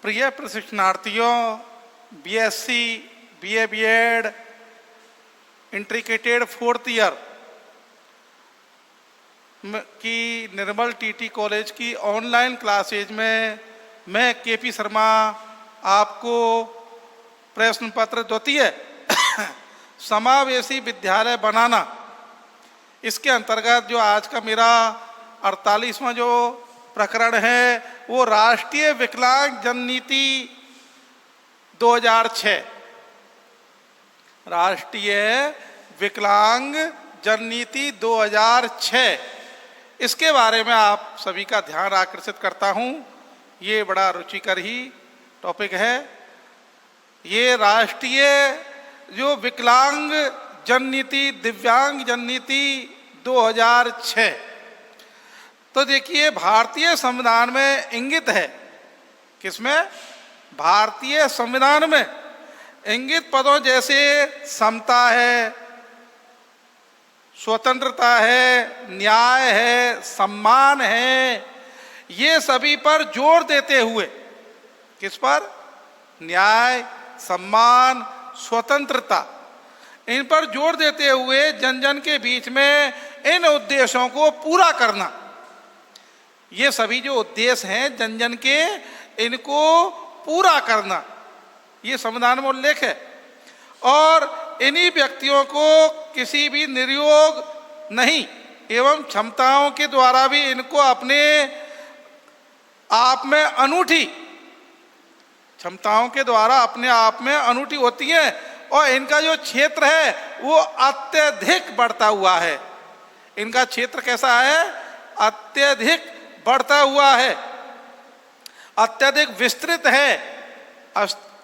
प्रिय प्रशिक्षणार्थियों, BSc, BA, BEd, integrated 4th year की निर्मल टीटी कॉलेज की ऑनलाइन क्लासेज में मैं केपी शर्मा आपको प्रश्न पत्र द्वितीय समावेशी विद्यालय बनाना, इसके अंतर्गत जो आज का मेरा 48वां जो प्रकरण है वो राष्ट्रीय विकलांग जननीति 2006, राष्ट्रीय विकलांग जननीति 2006, इसके बारे में आप सभी का ध्यान आकर्षित करता हूं। ये बड़ा रुचिकर ही टॉपिक है। ये राष्ट्रीय जो विकलांग जननीति, दिव्यांग जननीति 2006, तो देखिए भारतीय संविधान में इंगित है, किसमें? भारतीय संविधान में इंगित पदों जैसे समता है, स्वतंत्रता है, न्याय है, सम्मान है, ये सभी पर जोर देते हुए, किस पर? न्याय, सम्मान, स्वतंत्रता, इन पर जोर देते हुए जन जन के बीच में इन उद्देश्यों को पूरा करना। ये सभी जो उद्देश्य हैं जन जन के, इनको पूरा करना, ये संविधान में उल्लेख है। और इन्हीं व्यक्तियों को किसी भी निर्योग नहीं एवं क्षमताओं के द्वारा भी इनको अपने आप में अनूठी, क्षमताओं के द्वारा अपने आप में अनूठी होती है और इनका जो क्षेत्र है वो अत्यधिक बढ़ता हुआ है। इनका क्षेत्र कैसा है? अत्यधिक बढ़ता हुआ है, अत्यधिक विस्तृत है।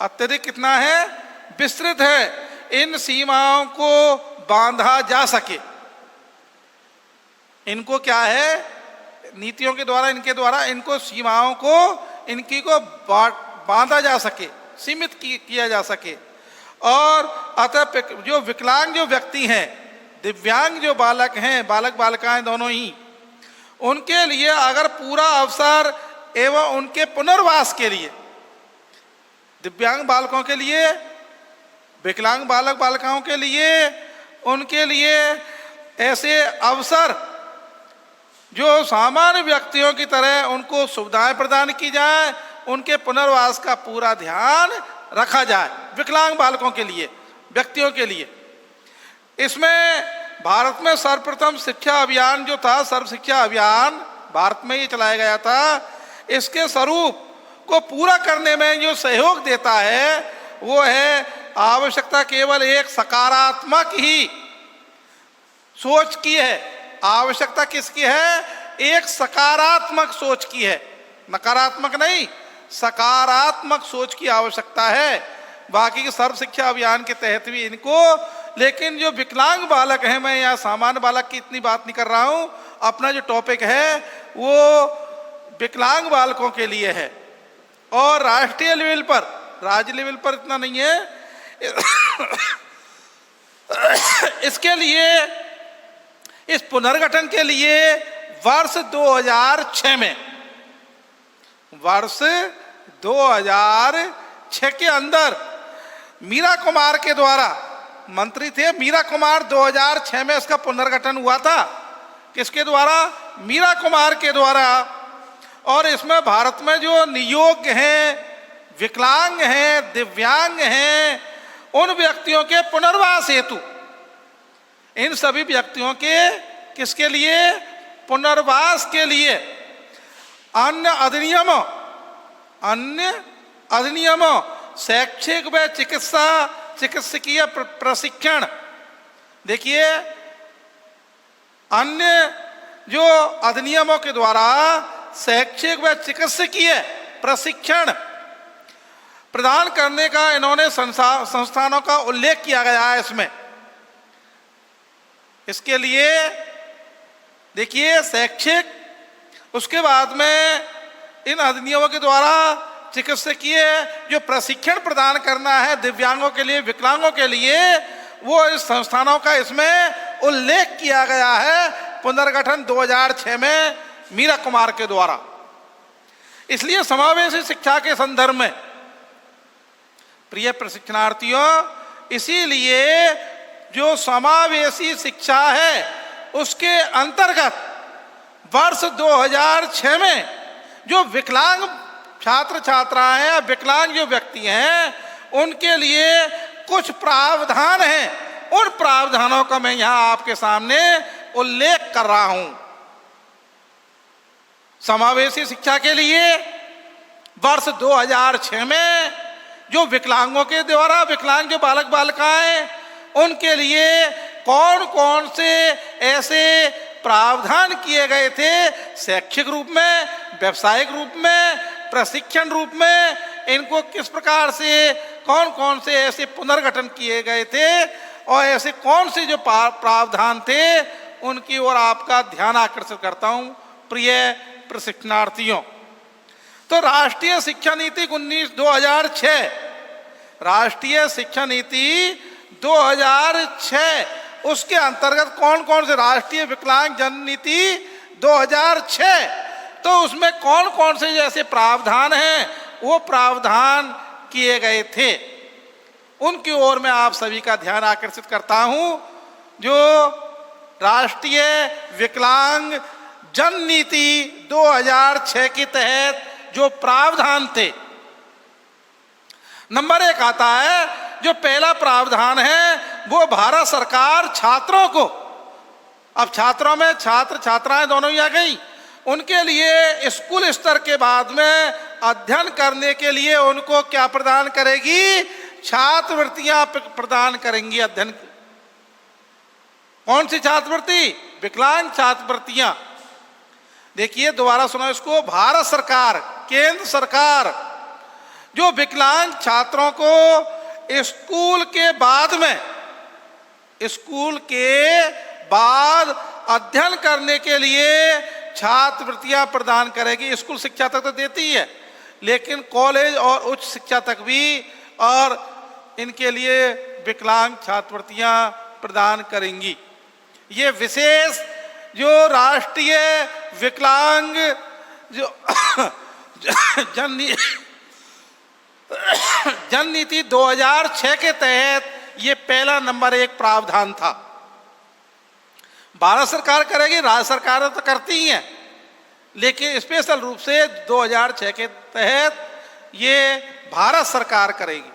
अत्यधिक कितना है? विस्तृत है। इन सीमाओं को बांधा जा सके, इनको क्या है? नीतियों के द्वारा, इनके द्वारा इनको सीमाओं को, इनकी को बांधा जा सके, सीमित किया जा सके। और अतः जो विकलांग जो व्यक्ति हैं, दिव्यांग जो बालक हैं, बालक बालिकाएं दोनों ही, उनके लिए अगर पूरा अवसर एवं उनके पुनर्वास के लिए, दिव्यांग बालकों के लिए, विकलांग बालक बालिकाओं के लिए, उनके लिए ऐसे अवसर जो सामान्य व्यक्तियों की तरह उनको सुविधाएं प्रदान की जाए, उनके पुनर्वास का पूरा ध्यान रखा जाए विकलांग बालकों के लिए, व्यक्तियों के लिए। इसमें भारत में सर्वप्रथम शिक्षा अभियान जो था, सर्व शिक्षा अभियान भारत में ही चलाया गया था। इसके स्वरूप को पूरा करने में जो सहयोग देता है वो है आवश्यकता केवल एक सकारात्मक ही सोच की है। आवश्यकता किसकी है? एक सकारात्मक सोच की है, नकारात्मक नहीं, सकारात्मक सोच की आवश्यकता है। बाकी के सर्व शिक्षा अभियान के तहत भी इनको, लेकिन जो विकलांग बालक हैं, मैं यहाँ सामान्य बालक की इतनी बात नहीं कर रहा हूँ, अपना जो टॉपिक है वो विकलांग बालकों के लिए है। और राष्ट्रीय लेवल पर, राज्य लेवल पर इतना नहीं है। इसके लिए, इस पुनर्गठन के लिए वर्ष 2006 में, वर्ष 2006 के अंदर मीरा कुमार के द्वारा, मंत्री थे मीरा कुमार, 2006 में इसका पुनर्गठन हुआ था। किसके द्वारा? मीरा कुमार के द्वारा। और इसमें भारत में जो नियोग्य हैं, विकलांग हैं, दिव्यांग हैं, उन व्यक्तियों के पुनर्वास हेतु, इन सभी व्यक्तियों के किसके लिए? पुनर्वास के लिए अन्य अधिनियमों, शैक्षिक व चिकित्सकीय प्रशिक्षण। देखिए, अन्य जो अधिनियमों के द्वारा शैक्षिक व चिकित्सकीय प्रशिक्षण प्रदान करने का इन्होंने संस्थानों का उल्लेख किया गया है इसमें। इसके लिए देखिए शैक्षिक, उसके बाद में इन अधिनियमों के द्वारा चिकित्सकीय जो प्रशिक्षण प्रदान करना है दिव्यांगों के लिए, विकलांगों के लिए, वो इस संस्थानों का इसमें उल्लेख किया गया है पुनर्गठन 2006 में मीरा कुमार के द्वारा। इसलिए समावेशी शिक्षा के संदर्भ में प्रिय प्रशिक्षणार्थियों, इसीलिए जो समावेशी शिक्षा है उसके अंतर्गत वर्ष 2006 में जो विकलांग छात्र छात्राएं हैं, विकलांग जो व्यक्ति हैं, उनके लिए कुछ प्रावधान हैं। उन प्रावधानों का मैं यहां आपके सामने उल्लेख कर रहा हूं। समावेशी शिक्षा के लिए वर्ष 2006 में जो विकलांगों के द्वारा, विकलांग जो बालक बालिकाएं, उनके लिए कौन कौन से ऐसे प्रावधान किए गए थे, शैक्षिक रूप में, व्यावसायिक रूप में, प्रशिक्षण रूप में, इनको किस प्रकार से कौन कौन से ऐसे पुनर्गठन किए गए थे और ऐसे कौन से जो प्रावधान थे, उनकी ओर आपका ध्यान आकर्षित करता हूं प्रिय प्रशिक्षणार्थियों। तो राष्ट्रीय शिक्षा नीति 2006, राष्ट्रीय शिक्षा नीति 2006, उसके अंतर्गत कौन कौन से, राष्ट्रीय विकलांग जन नीति 2006, तो उसमें कौन कौन से जैसे प्रावधान हैं, वो प्रावधान किए गए थे, उनकी ओर मैं आप सभी का ध्यान आकर्षित करता हूं। जो राष्ट्रीय विकलांग जन नीति 2006 के तहत जो प्रावधान थे, नंबर 1 आता है, जो पहला प्रावधान है वो भारत सरकार छात्रों को, अब छात्रों में छात्र छात्राएं दोनों ही आ गई, उनके लिए स्कूल स्तर के बाद में अध्ययन करने के लिए उनको क्या प्रदान करेगी, छात्रवृत्तियां प्रदान करेंगी अध्ययन। कौन सी छात्रवृत्ति, विकलांग छात्रवृत्तियां। देखिए दोबारा सुनो इसको, भारत सरकार, केंद्र सरकार जो विकलांग छात्रों को स्कूल के बाद में, स्कूल के बाद अध्ययन करने के लिए छात्रवृत्तियां प्रदान करेगी। स्कूल शिक्षा तक तो देती है, लेकिन कॉलेज और उच्च शिक्षा तक भी, और इनके लिए विकलांग छात्रवृत्तियां प्रदान करेंगी। ये विशेष जो राष्ट्रीय विकलांग जो जन नीति 2006 के तहत ये पहला नंबर 1 प्रावधान था। भारत सरकार करेगी, राज्य सरकारें तो करती ही हैं, लेकिन स्पेशल रूप से 2006 के तहत ये भारत सरकार करेगी।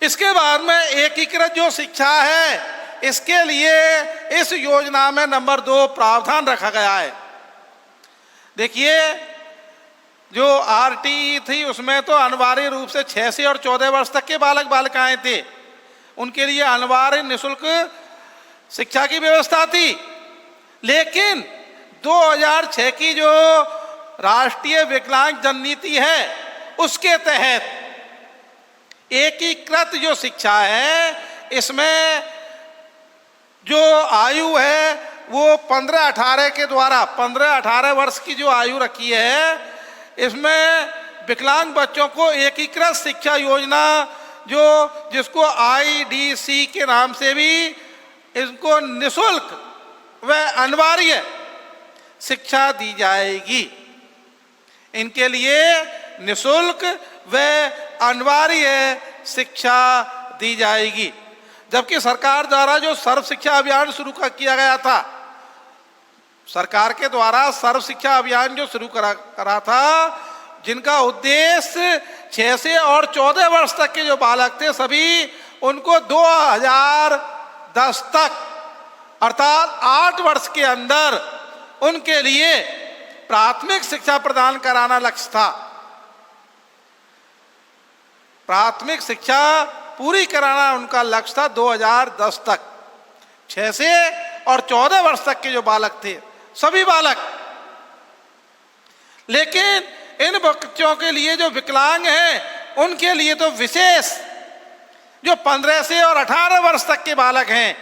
इसके बाद में एकीकृत जो शिक्षा है, इसके लिए इस योजना में नंबर 2 प्रावधान रखा गया है। देखिए जो आरटी थी उसमें तो अनिवार्य रूप से 6 से और 14 वर्ष तक के बालक बालिकाएं थे, उनके लिए अनिवार्य निःशुल्क शिक्षा की व्यवस्था थी। लेकिन 2006 की जो राष्ट्रीय विकलांग जन नीति है, उसके तहत एकीकृत जो शिक्षा है, इसमें जो आयु है वो 15-18 के द्वारा, 15-18 वर्ष की जो आयु रखी है, इसमें विकलांग बच्चों को एकीकृत शिक्षा योजना जो जिसको IDC के नाम से भी इनको निःशुल्क व अनिवार्य शिक्षा दी जाएगी। इनके लिए निःशुल्क व अनिवार्य शिक्षा दी जाएगी। जबकि सरकार द्वारा जो सर्व शिक्षा अभियान शुरू किया गया था, सरकार के द्वारा सर्व शिक्षा अभियान जो शुरू करा था, जिनका उद्देश्य 6 से और 14 वर्ष तक के जो बालक थे सभी, उनको 2010 तक अर्थात 8 वर्ष के अंदर उनके लिए प्राथमिक शिक्षा प्रदान कराना लक्ष्य था। प्राथमिक शिक्षा पूरी कराना उनका लक्ष्य था 2010 तक। 6 से और 14 वर्ष तक के जो बालक थे, सभी बालक। लेकिन इन बच्चों के लिए जो विकलांग हैं, उनके लिए तो विशेष जो 15 से और 18 वर्ष तक के बालक हैं,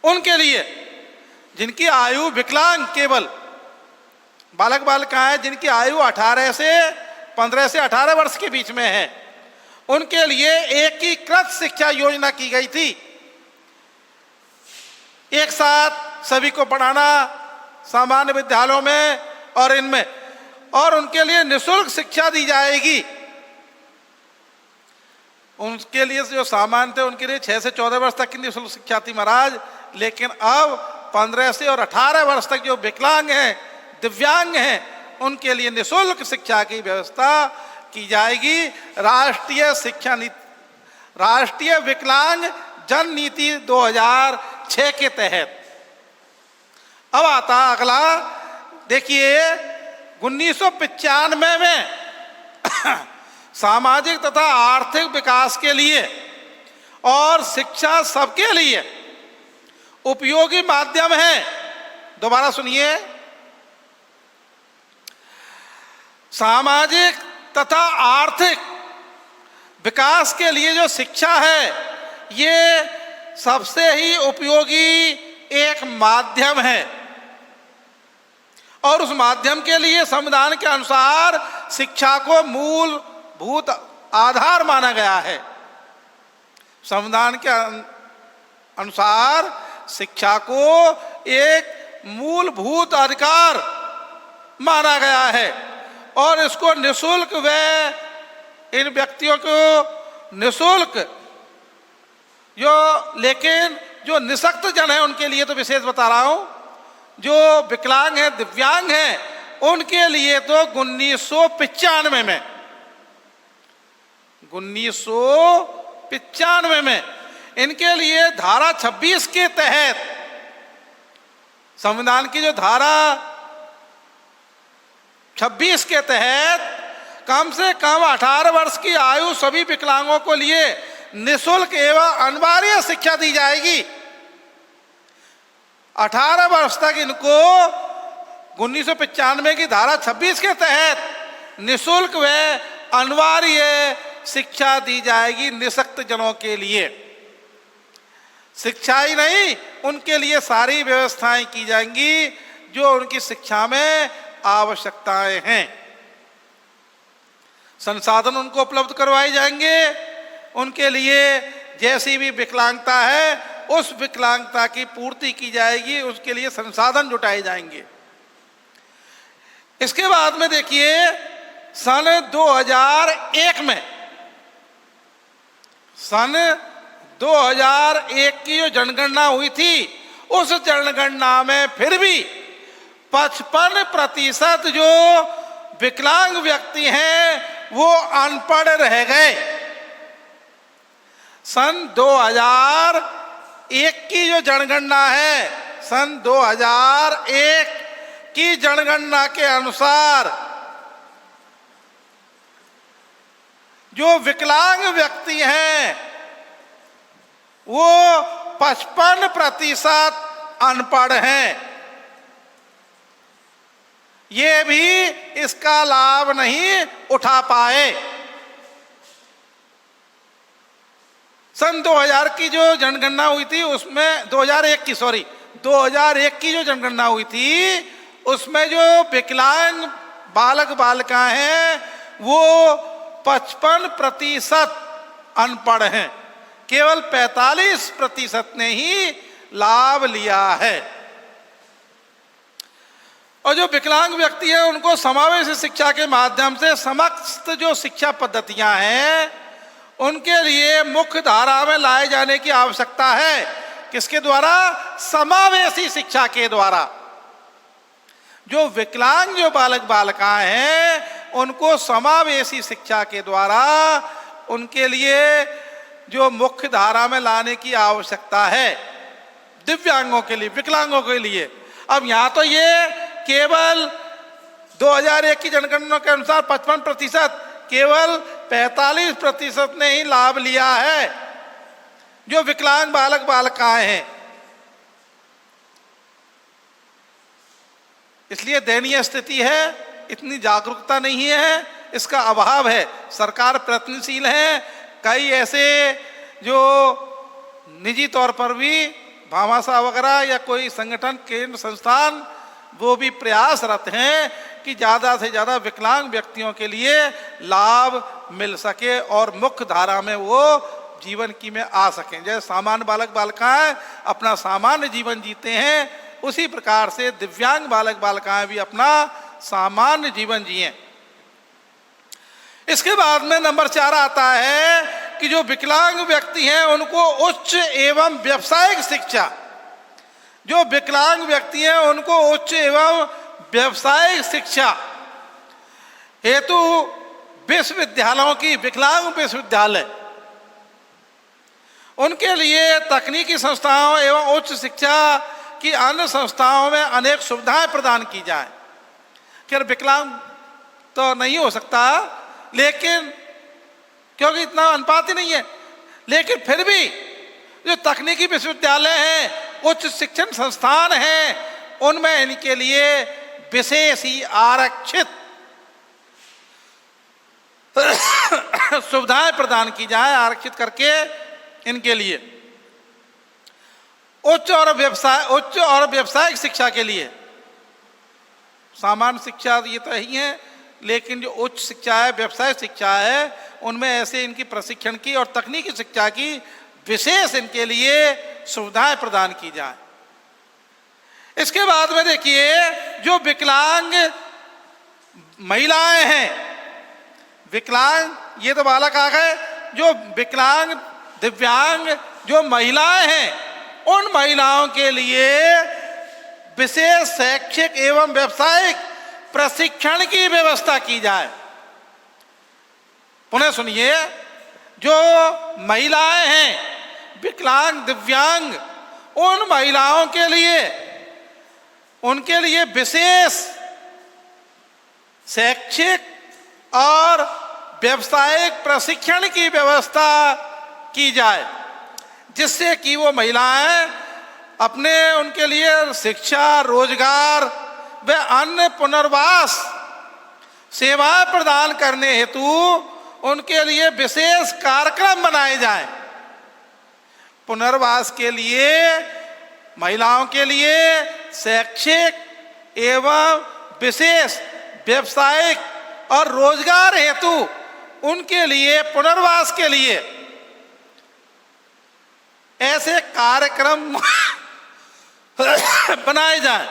उनके लिए जिनकी आयु विकलांग केवल बालक बालिकाएं जिनकी आयु 15 से 18 वर्ष के बीच में है, उनके लिए एकीकृत शिक्षा योजना की गई थी। एक साथ सभी को पढ़ाना सामान्य विद्यालयों में और इनमें और उनके लिए निःशुल्क शिक्षा दी जाएगी। उनके लिए जो सामान्य थे उनके लिए 6 से 14 वर्ष तक की निःशुल्क शिक्षा थी महाराज, लेकिन अब 15 से और 18 वर्ष तक जो विकलांग हैं, दिव्यांग हैं, उनके लिए निःशुल्क शिक्षा की व्यवस्था की जाएगी। राष्ट्रीय विकलांग जन नीति 2006 के तहत। अब आता अगला, देखिए 1995 में सामाजिक तथा आर्थिक विकास के लिए और शिक्षा सबके लिए उपयोगी माध्यम है। दोबारा सुनिए, सामाजिक तथा आर्थिक विकास के लिए जो शिक्षा है ये सबसे ही उपयोगी एक माध्यम है, और उस माध्यम के लिए संविधान के अनुसार शिक्षा को मूलभूत आधार माना गया है। संविधान के अनुसार शिक्षा को एक मूलभूत अधिकार माना गया है, और इसको निःशुल्क व इन व्यक्तियों को निःशुल्क लेकिन जो निःशक्त जन है उनके लिए तो विशेष बता रहा हूं, जो विकलांग है, दिव्यांग है, उनके लिए तो 1995 में इनके लिए धारा 26 के तहत, संविधान की जो धारा 26 के तहत कम से कम 18 वर्ष की आयु सभी विकलांगों को लिए निःशुल्क एवं अनिवार्य शिक्षा दी जाएगी। 18 वर्ष तक इनको 1995 की धारा 26 के तहत निःशुल्क व अनिवार्य शिक्षा दी जाएगी निःशक्त जनों के लिए। शिक्षा ही नहीं, उनके लिए सारी व्यवस्थाएं की जाएंगी जो उनकी शिक्षा में आवश्यकताएं हैं। संसाधन उनको उपलब्ध करवाए जाएंगे, उनके लिए जैसी भी विकलांगता है उस विकलांगता की पूर्ति की जाएगी, उसके लिए संसाधन जुटाए जाएंगे। इसके बाद में देखिए सन 2001 की जो जनगणना हुई थी, उस जनगणना में फिर भी 55% जो विकलांग व्यक्ति हैं वो अनपढ़ रह गए। सन 2001 की जो जनगणना है, सन 2001 की जनगणना के अनुसार जो विकलांग व्यक्ति हैं वो 55% अनपढ़ हैं। ये भी इसका लाभ नहीं उठा पाए। सन 2000 की जो जनगणना हुई थी उसमें 2001 की जो जनगणना हुई थी उसमें जो विकलांग बालक बालिकाएं हैं वो 55% अनपढ़ हैं, केवल 45% ने ही लाभ लिया है। और जो विकलांग व्यक्ति हैं उनको समावेशी शिक्षा के माध्यम से समस्त जो शिक्षा पद्धतियां हैं उनके लिए मुख्य धारा में लाए जाने की आवश्यकता है। किसके द्वारा? समावेशी शिक्षा के द्वारा। जो विकलांग जो बालक बालिकाएं हैं उनको समावेशी शिक्षा के द्वारा उनके लिए जो मुख्य धारा में लाने की आवश्यकता है, दिव्यांगों के लिए, विकलांगों के लिए। अब यहाँ तो ये केवल 2001 की जनगणना के अनुसार 55%, केवल 45% ने ही लाभ लिया है जो विकलांग बालक बालिकाएं हैं। इसलिए दयनीय स्थिति है, इतनी जागरूकता नहीं है, इसका अभाव है। सरकार प्रयत्नशील है, कई ऐसे जो निजी तौर पर भी भामाशाह वगैरह या कोई संगठन, केंद्र, संस्थान, वो भी प्रयासरत हैं कि ज़्यादा से ज़्यादा विकलांग व्यक्तियों के लिए लाभ मिल सके और मुख्य धारा में वो जीवन की में आ सकें। जैसे सामान्य बालक बालिकाएं अपना सामान्य जीवन जीते हैं, उसी प्रकार से दिव्यांग बालक बालिकाएं भी अपना सामान्य जीवन जिएं। इसके बाद में नंबर 4 आता है कि जो विकलांग व्यक्ति हैं उनको उच्च एवं व्यावसायिक शिक्षा, जो विकलांग व्यक्ति हैं उनको उच्च एवं व्यावसायिक शिक्षा हेतु विश्वविद्यालयों की, विकलांग विश्वविद्यालय, उनके लिए तकनीकी संस्थाओं एवं उच्च शिक्षा की अन्य संस्थाओं में अनेक सुविधाएं प्रदान की जाए। क्या विकलांग तो नहीं हो सकता, लेकिन क्योंकि इतना अनुपात ही नहीं है, लेकिन फिर भी जो तकनीकी विश्वविद्यालय हैं, उच्च शिक्षण संस्थान हैं, उनमें इनके लिए विशेष ही आरक्षित सुविधाएं प्रदान की जाए, आरक्षित करके इनके लिए उच्च और व्यावसायिक शिक्षा के लिए। सामान्य शिक्षा ये तो ही है, लेकिन जो उच्च शिक्षा है, व्यवसाय शिक्षा है, उनमें ऐसे इनकी प्रशिक्षण की और तकनीकी शिक्षा की विशेष इनके लिए सुविधाएं प्रदान की जाए। इसके बाद में देखिए जो विकलांग महिलाएं हैं, विकलांग ये तो बालक आ गए, जो विकलांग दिव्यांग जो महिलाएं हैं, उन महिलाओं के लिए विशेष शैक्षिक एवं व्यावसायिक प्रशिक्षण की व्यवस्था की जाए। पुनः सुनिए, जो महिलाएं हैं विकलांग दिव्यांग, उन महिलाओं के लिए, उनके लिए विशेष शैक्षिक और व्यावसायिक प्रशिक्षण की व्यवस्था की जाए, जिससे कि वो महिलाएं अपने, उनके लिए शिक्षा, रोजगार व अन्य पुनर्वास सेवाएं प्रदान करने हेतु उनके लिए विशेष कार्यक्रम बनाए जाएं। पुनर्वास के लिए महिलाओं के लिए शैक्षिक एवं विशेष व्यावसायिक और रोजगार हेतु उनके लिए पुनर्वास के लिए ऐसे कार्यक्रम बनाए जाएं।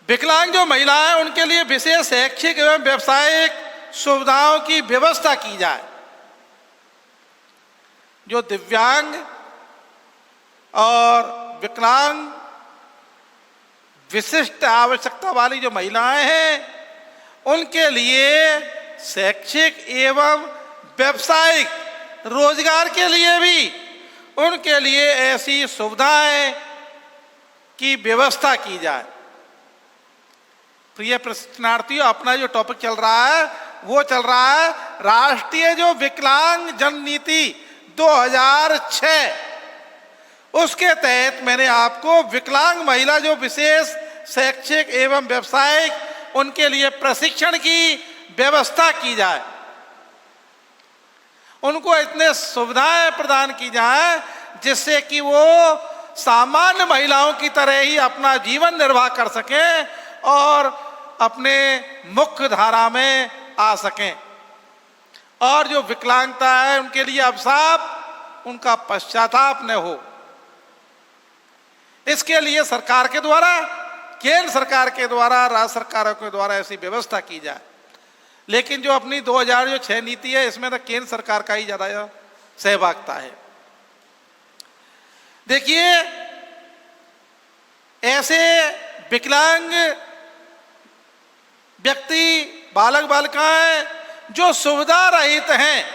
विकलांग जो महिलाएं, उनके लिए विशेष शैक्षिक एवं व्यावसायिक सुविधाओं की व्यवस्था की जाए। जो दिव्यांग और विकलांग विशिष्ट आवश्यकता वाली जो महिलाएं हैं, उनके लिए शैक्षिक एवं व्यावसायिक रोजगार के लिए भी उनके लिए ऐसी सुविधाएं की व्यवस्था की जाए। प्रिय प्रशिक्षणार्थियों, अपना जो टॉपिक चल रहा है वो चल रहा है राष्ट्रीय जो विकलांग जन नीति 2006, उसके तहत मैंने आपको विकलांग महिला जो विशेष शैक्षिक एवं व्यावसायिक उनके लिए प्रशिक्षण की व्यवस्था की जाए, उनको इतने सुविधाएं प्रदान की जाए जिससे कि वो सामान्य महिलाओं की तरह ही अपना जीवन निर्वाह कर सकें और अपने मुख्य धारा में आ सकें, और जो विकलांगता है उनके लिए अभिशाप, उनका पश्चाताप न हो। इसके लिए सरकार के द्वारा, केंद्र सरकार के द्वारा, राज्य सरकारों के द्वारा ऐसी व्यवस्था की जाए। लेकिन जो अपनी 2006 नीति है, इसमें तो केंद्र सरकार का ही ज्यादा सहभागिता है। देखिए, ऐसे विकलांग व्यक्ति, बालक बालिकाएं जो सुविधा रहित हैं,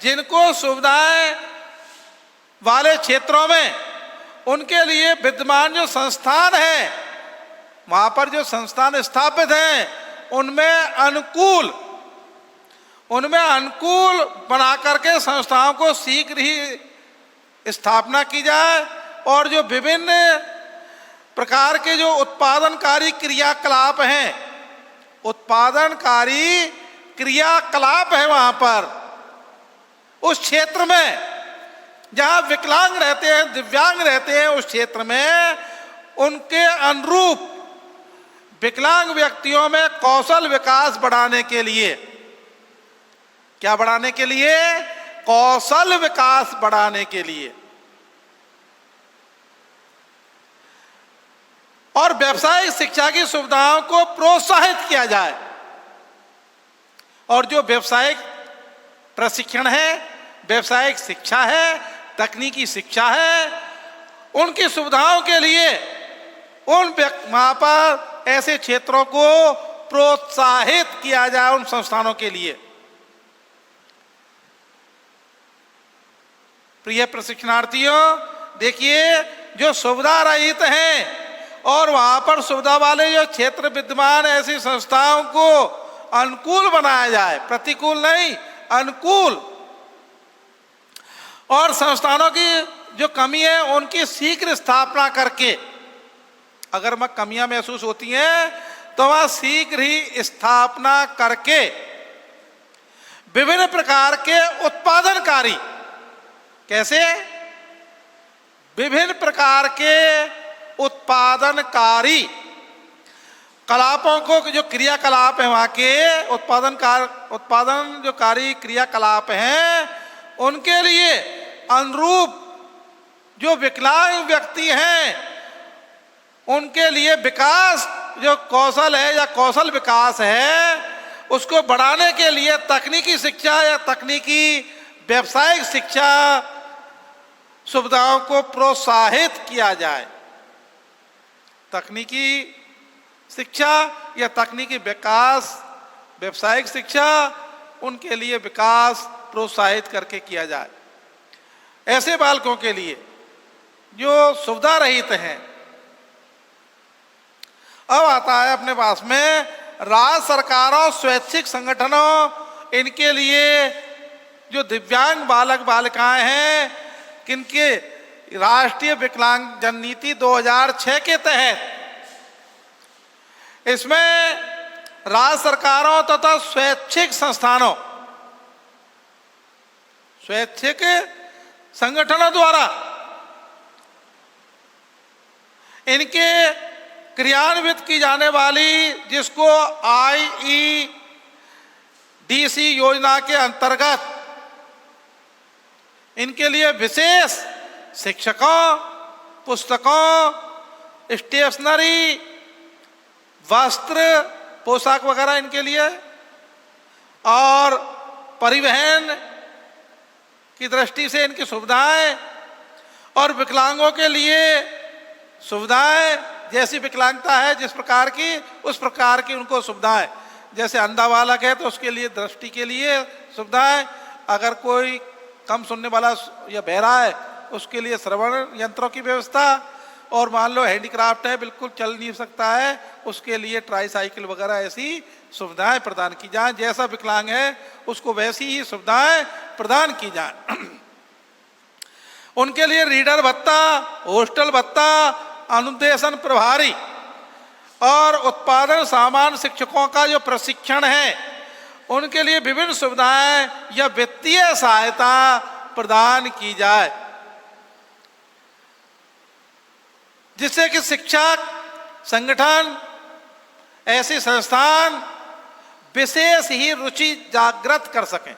जिनको सुविधाएं वाले क्षेत्रों में उनके लिए विद्यमान जो संस्थान है, वहां पर जो संस्थान स्थापित हैं, उनमें अनुकूल बना करके संस्थाओं को शीघ्र ही स्थापना की जाए, और जो विभिन्न प्रकार के जो उत्पादनकारी क्रियाकलाप हैं, उत्पादनकारी क्रियाकलाप है वहां पर, उस क्षेत्र में जहां विकलांग रहते हैं, दिव्यांग रहते हैं, उस क्षेत्र में उनके अनुरूप विकलांग व्यक्तियों में कौशल विकास बढ़ाने के लिए, क्या बढ़ाने के लिए? कौशल विकास बढ़ाने के लिए और व्यावसायिक शिक्षा की सुविधाओं को प्रोत्साहित किया जाए। और जो व्यावसायिक प्रशिक्षण है, व्यावसायिक शिक्षा है, तकनीकी शिक्षा है, उनकी सुविधाओं के लिए उन वहाँ पर ऐसे क्षेत्रों को प्रोत्साहित किया जाए, उन संस्थानों के लिए। प्रिय प्रशिक्षणार्थियों, देखिए, जो सुविधा रहित हैं और वहां पर सुविधा वाले जो क्षेत्र विद्यमान ऐसी संस्थाओं को अनुकूल बनाया जाए, प्रतिकूल नहीं, अनुकूल। और संस्थानों की जो कमी है उनकी शीघ्र स्थापना करके, अगर वह कमियां महसूस होती हैं तो वह शीघ्र ही स्थापना करके विभिन्न प्रकार के उत्पादनकारी, कैसे, विभिन्न प्रकार के उत्पादनकारी कलापों को, जो क्रियाकलाप है वहां के उत्पादन जो कार्य क्रियाकलाप हैं, उनके लिए अनुरूप जो विकलांग व्यक्ति हैं उनके लिए विकास, जो कौशल है या कौशल विकास है, उसको बढ़ाने के लिए तकनीकी शिक्षा या तकनीकी व्यावसायिक शिक्षा सुविधाओं को प्रोत्साहित किया जाए। तकनीकी शिक्षा या तकनीकी विकास, व्यावसायिक शिक्षा, उनके लिए विकास प्रोत्साहित करके किया जाए। ऐसे बालकों के लिए जो सुविधा रहित हैं, अब आता है अपने पास में राज्य सरकारों, स्वैच्छिक संगठनों, इनके लिए जो दिव्यांग बालक बालिकाएं हैं, किनके राष्ट्रीय विकलांगजन नीति 2006 के तहत इसमें राज्य सरकारों तथा स्वैच्छिक संस्थानों, स्वैच्छिक संगठनों द्वारा इनके क्रियान्वित की जाने वाली, जिसको IEDC योजना के अंतर्गत इनके लिए विशेष शिक्षकों, पुस्तकों, स्टेशनरी, वस्त्र, पोशाक वगैरह इनके लिए, और परिवहन की दृष्टि से इनकी सुविधाएं, और विकलांगों के लिए सुविधाएं, जैसी विकलांगता है जिस प्रकार की, उस प्रकार की उनको सुविधाएं। जैसे अंधा बालक है तो उसके लिए दृष्टि के लिए सुविधाएं, अगर कोई कम सुनने वाला या बहरा है उसके लिए श्रवण यंत्रों की व्यवस्था, और मान लो हैंडीक्राफ्ट है, बिल्कुल चल नहीं सकता है, उसके लिए ट्राईसाइकिल वगैरह ऐसी सुविधाएं प्रदान की जाएं। जैसा विकलांग है उसको वैसी ही सुविधाएं प्रदान की जाएं। उनके लिए रीडर भत्ता, हॉस्टल भत्ता, अनुदेशन प्रभारी और उत्पादन सामान शिक्षकों का जो प्रशिक्षण है, उनके लिए विभिन्न सुविधाएं या वित्तीय सहायता प्रदान की जाए, जिससे कि शिक्षक संगठन, ऐसे संस्थान विशेष ही रुचि जागृत कर सकें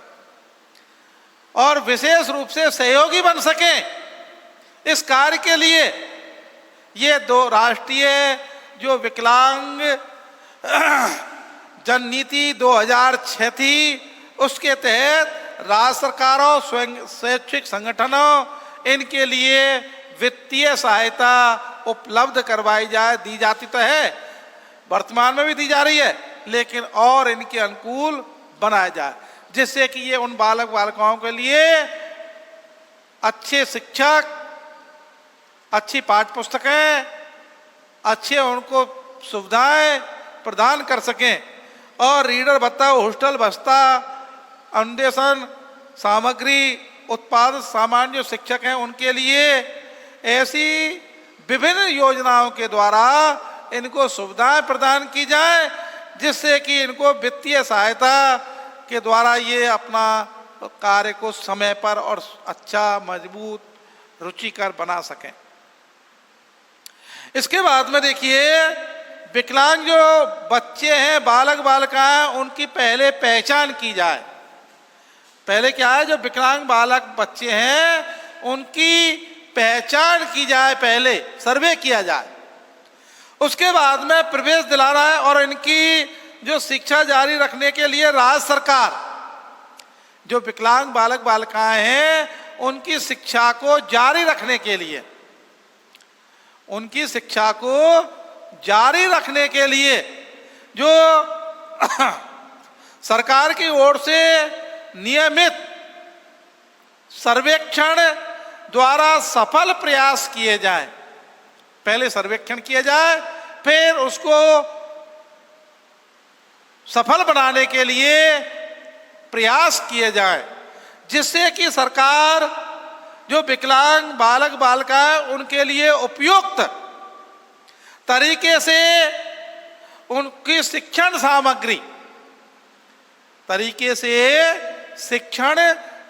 और विशेष रूप से सहयोगी बन सकें इस कार्य के लिए। ये दो राष्ट्रीय जो विकलांग जन नीति 2006 थी, उसके तहत राज्य सरकारों, स्वैच्छिक संगठनों, इनके लिए वित्तीय सहायता उपलब्ध करवाई जाए। दी जाती तो है, वर्तमान में भी दी जा रही है, लेकिन और इनके अनुकूल बनाया जाए, जिससे कि ये उन बालक बालिकाओं के लिए अच्छे शिक्षक, अच्छी पाठ्य पुस्तकें, अच्छे उनको सुविधाएं प्रदान कर सकें, और रीडर भत्ता, हॉस्टल भत्ता, अनुदेशन सामग्री, उत्पाद सामान जो शिक्षक हैं उनके लिए ऐसी विभिन्न योजनाओं के द्वारा इनको सुविधाएं प्रदान की जाए, जिससे कि इनको वित्तीय सहायता के द्वारा ये अपना कार्य को समय पर और अच्छा, मजबूत, रुचिकर बना सकें। इसके बाद में देखिए, विकलांग जो बच्चे हैं, बालक बालिकाएं, उनकी पहले पहचान की जाए। पहले क्या है, जो विकलांग बालक बच्चे हैं उनकी पहचान की जाए, पहले सर्वे किया जाए, उसके बाद में प्रवेश दिलाना है और इनकी जो शिक्षा जारी रखने के लिए राज्य सरकार जो विकलांग बालक बालिकाएं हैं उनकी शिक्षा को जारी रखने के लिए, उनकी शिक्षा को जारी रखने के लिए जो सरकार की ओर से नियमित सर्वेक्षण द्वारा सफल प्रयास किए जाए। पहले सर्वेक्षण किया जाए, फिर उसको सफल बनाने के लिए प्रयास किए जाए, जिससे कि सरकार जो विकलांग बालक बालिकाएं उनके लिए उपयुक्त तरीके से उनकी शिक्षण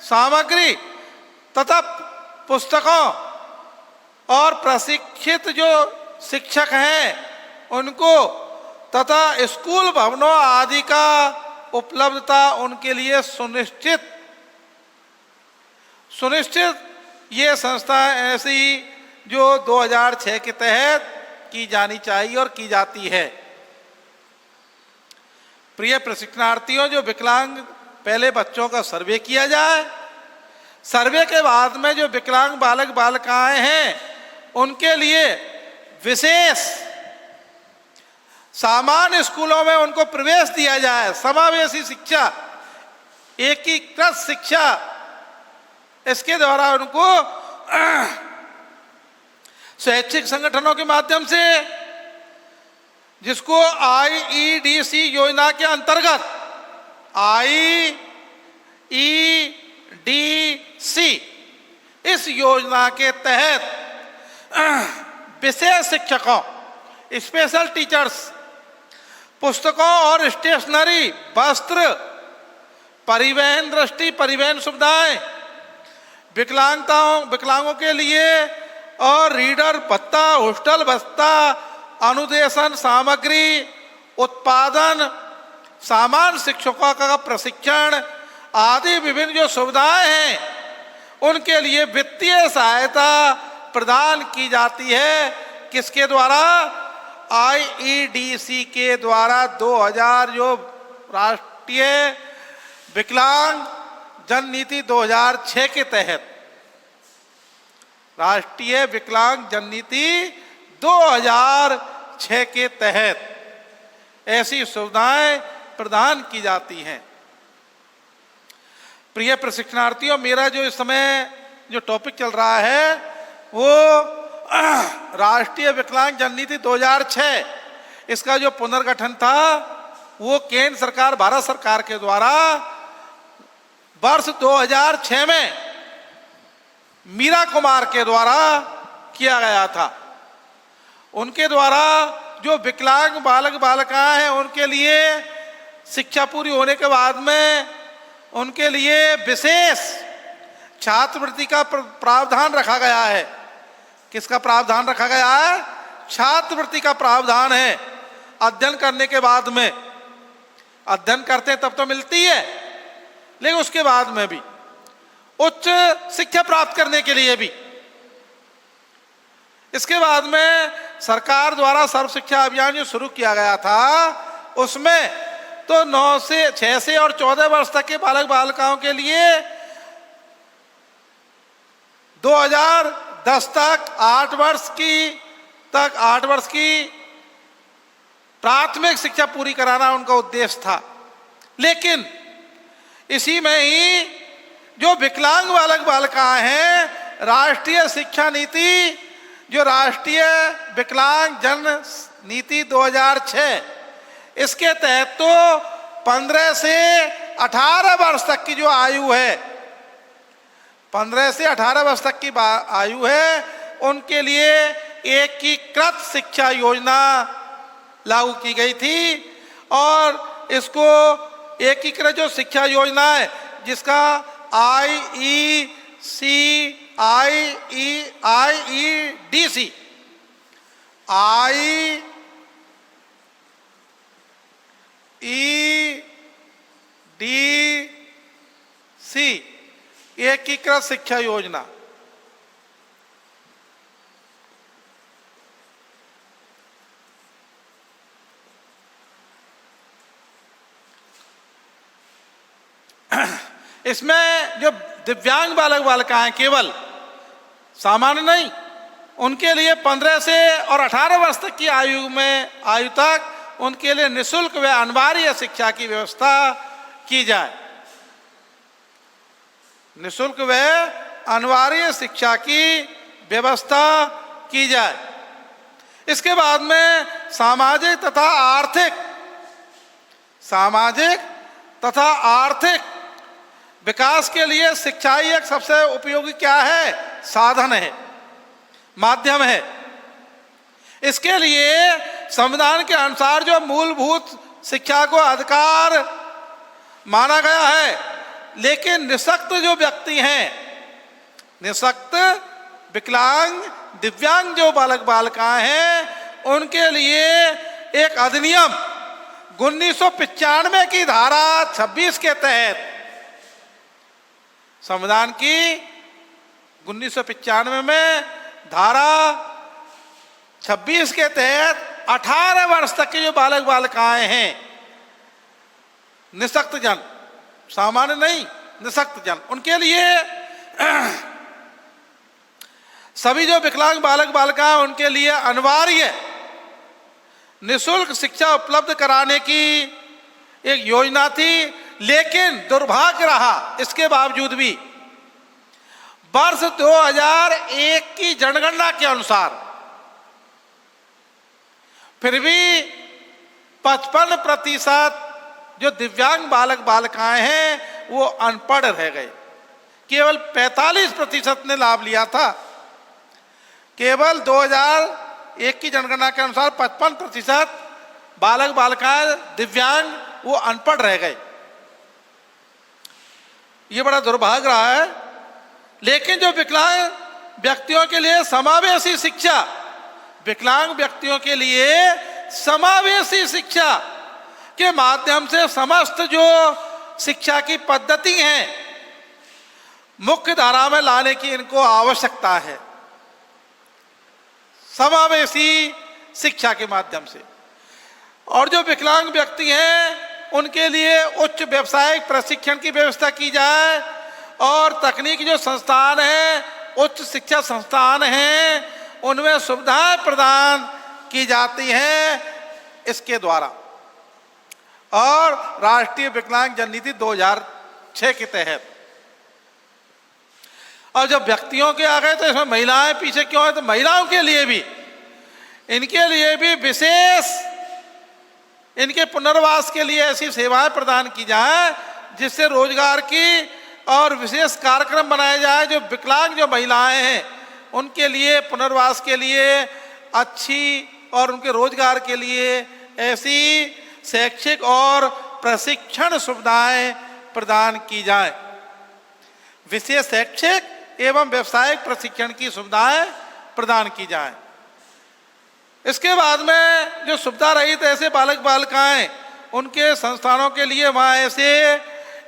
सामग्री तथा पुस्तकों और प्रशिक्षित जो शिक्षक हैं उनको तथा स्कूल भवनों आदि का उपलब्धता उनके लिए सुनिश्चित ये संस्था ऐसी जो 2006 के तहत की जानी चाहिए और की जाती है। प्रिय प्रशिक्षणार्थियों, जो विकलांग पहले बच्चों का सर्वे किया जाए, सर्वे के बाद में जो विकलांग बालक बालिकाएं हैं उनके लिए विशेष सामान्य स्कूलों में उनको प्रवेश दिया जाए। समावेशी शिक्षा, एकीकृत शिक्षा, इसके द्वारा उनको शैक्षिक संगठनों के माध्यम से, जिसको IEDC योजना के अंतर्गत IEDC इस योजना के तहत विशेष शिक्षकों, स्पेशल टीचर्स, पुस्तकों और स्टेशनरी, वस्त्र, परिवहन दृष्टि परिवहन सुविधाएं, विकलांगों के लिए और रीडर भत्ता, हॉस्टल भत्ता, अनुदेशन सामग्री उत्पादन, सामान्य शिक्षकों का प्रशिक्षण आदि विभिन्न जो सुविधाएं हैं उनके लिए वित्तीय सहायता प्रदान की जाती है। किसके द्वारा? IEDC के द्वारा 2000 जो राष्ट्रीय विकलांग जन नीति 2006 के तहत, राष्ट्रीय विकलांग जन नीति 2006 के तहत ऐसी सुविधाएं प्रदान की जाती हैं। प्रिय प्रशिक्षणार्थियों, मेरा जो इस समय जो टॉपिक चल रहा है वो राष्ट्रीय विकलांग जन नीति 2006, इसका जो पुनर्गठन था वो केंद्र सरकार, भारत सरकार के द्वारा वर्ष 2006 में मीरा कुमार के द्वारा किया गया था। उनके द्वारा जो विकलांग बालक बालिकाएं हैं उनके लिए शिक्षा पूरी होने के बाद में उनके लिए विशेष छात्रवृत्ति का प्रावधान रखा गया है। किसका प्रावधान रखा गया है? छात्रवृत्ति का प्रावधान है। अध्ययन करने के बाद में, अध्ययन करते हैं तब तो मिलती है, लेकिन उसके बाद में भी उच्च शिक्षा प्राप्त करने के लिए भी। इसके बाद में सरकार द्वारा सर्व शिक्षा अभियान जो शुरू किया गया था उसमें तो 9 से 6 से और 14 वर्ष तक के बालक बालिकाओं के लिए 2010 तक 8 वर्ष की प्राथमिक शिक्षा पूरी कराना उनका उद्देश्य था। लेकिन इसी में ही जो विकलांग बालक बालिकाएं हैं, राष्ट्रीय शिक्षा नीति जो राष्ट्रीय विकलांग जन नीति 2006, इसके तहत तो 15 से 18 वर्ष तक की जो आयु है, 15 से 18 वर्ष तक की आयु है, उनके लिए एकीकृत शिक्षा योजना लागू की गई थी। और इसको एकीकृत जो शिक्षा योजना है जिसका IEDC एकीकृत शिक्षा योजना, इसमें जो दिव्यांग बालक बालिकाएं, केवल सामान्य नहीं, उनके लिए 15 से और 18 वर्ष तक की आयु तक उनके लिए निःशुल्क व अनिवार्य शिक्षा की व्यवस्था की जाए। निःशुल्क व अनिवार्य शिक्षा की व्यवस्था की जाए। इसके बाद में सामाजिक तथा आर्थिक विकास के लिए शिक्षा ही एक सबसे उपयोगी क्या है? साधन है, माध्यम है। इसके लिए संविधान के अनुसार जो मूलभूत शिक्षा को अधिकार माना गया है, लेकिन निःशक्त जो व्यक्ति हैं, निःशक्त, विकलांग, दिव्यांग जो बालक बालिकाएं हैं, उनके लिए एक अधिनियम 1995 की धारा 26 के तहत, संविधान की 1995 में धारा 26 के तहत 18 वर्ष तक के जो बालक बालिकाएं हैं, निःशक्त जन, सामान्य नहीं, निःशक्त जन, उनके लिए सभी जो विकलांग बालक बालिकाएं, उनके लिए अनिवार्य निःशुल्क शिक्षा उपलब्ध कराने की एक योजना थी। लेकिन दुर्भाग्य रहा, इसके बावजूद भी वर्ष 2001 की जनगणना के अनुसार फिर भी 55% जो दिव्यांग बालक बालिकाएं हैं वो अनपढ़ रह गए। केवल 45% ने लाभ लिया था। केवल 2001 की जनगणना के अनुसार 55% बालक बालिकाएं दिव्यांग वो अनपढ़ रह गए। ये बड़ा दुर्भाग्य रहा है। लेकिन जो विकलांग व्यक्तियों के लिए समावेशी शिक्षा, विकलांग व्यक्तियों के लिए समावेशी शिक्षा के माध्यम से समस्त जो शिक्षा की पद्धति हैं मुख्य धारा में लाने की इनको आवश्यकता है, समावेशी शिक्षा के माध्यम से। और जो विकलांग व्यक्ति हैं उनके लिए उच्च व्यावसायिक प्रशिक्षण की व्यवस्था की जाए और तकनीकी जो संस्थान हैं, उच्च शिक्षा संस्थान हैं, उनमें सुविधाएं प्रदान की जाती हैं इसके द्वारा। और राष्ट्रीय विकलांग जननीति 2006 के तहत। और जब व्यक्तियों के आ गए तो इसमें महिलाएं पीछे क्यों है? तो महिलाओं के लिए भी, इनके लिए भी विशेष, इनके पुनर्वास के लिए ऐसी सेवाएं प्रदान की जाए जिससे रोजगार की और विशेष कार्यक्रम बनाए जाए। जो विकलांग जो महिलाएं हैं उनके लिए पुनर्वास के लिए अच्छी और उनके रोजगार के लिए ऐसी शैक्षिक और प्रशिक्षण सुविधाएं प्रदान की जाए। विशेष शैक्षिक एवं व्यावसायिक प्रशिक्षण की सुविधाएं प्रदान की जाए। इसके बाद में जो सुविधा रहित ऐसे बालक बालिकाएं, उनके संस्थानों के लिए वहाँ ऐसे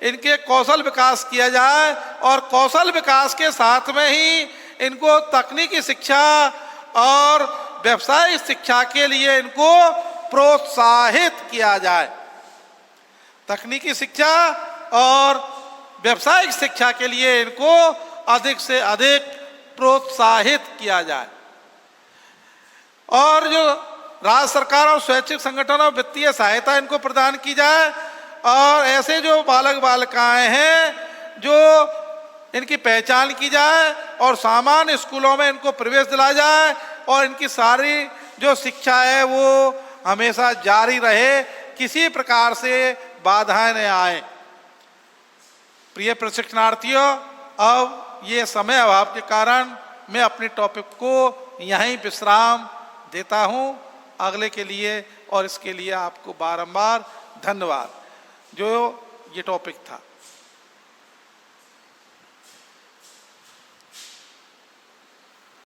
इनके कौशल विकास किया जाए और कौशल विकास के साथ में ही इनको तकनीकी शिक्षा और व्यवसायिक शिक्षा के लिए इनको प्रोत्साहित किया जाए। तकनीकी शिक्षा और व्यावसायिक शिक्षा के लिए इनको अधिक से अधिक प्रोत्साहित किया जाए। और जो राज्य सरकार और स्वैच्छिक संगठनों वित्तीय सहायता इनको प्रदान की जाए और ऐसे जो बालक बालिकाएं हैं जो इनकी पहचान की जाए और सामान्य स्कूलों में इनको प्रवेश दिलाया जाए और इनकी सारी जो शिक्षा है वो हमेशा जारी रहे, किसी प्रकार से बाधाएं न आए। प्रिय प्रशिक्षणार्थियों, अब ये समय अभाव के कारण मैं अपने टॉपिक को यहीं विश्राम देता हूँ अगले के लिए, और इसके लिए आपको बारंबार धन्यवाद। जो ये टॉपिक था।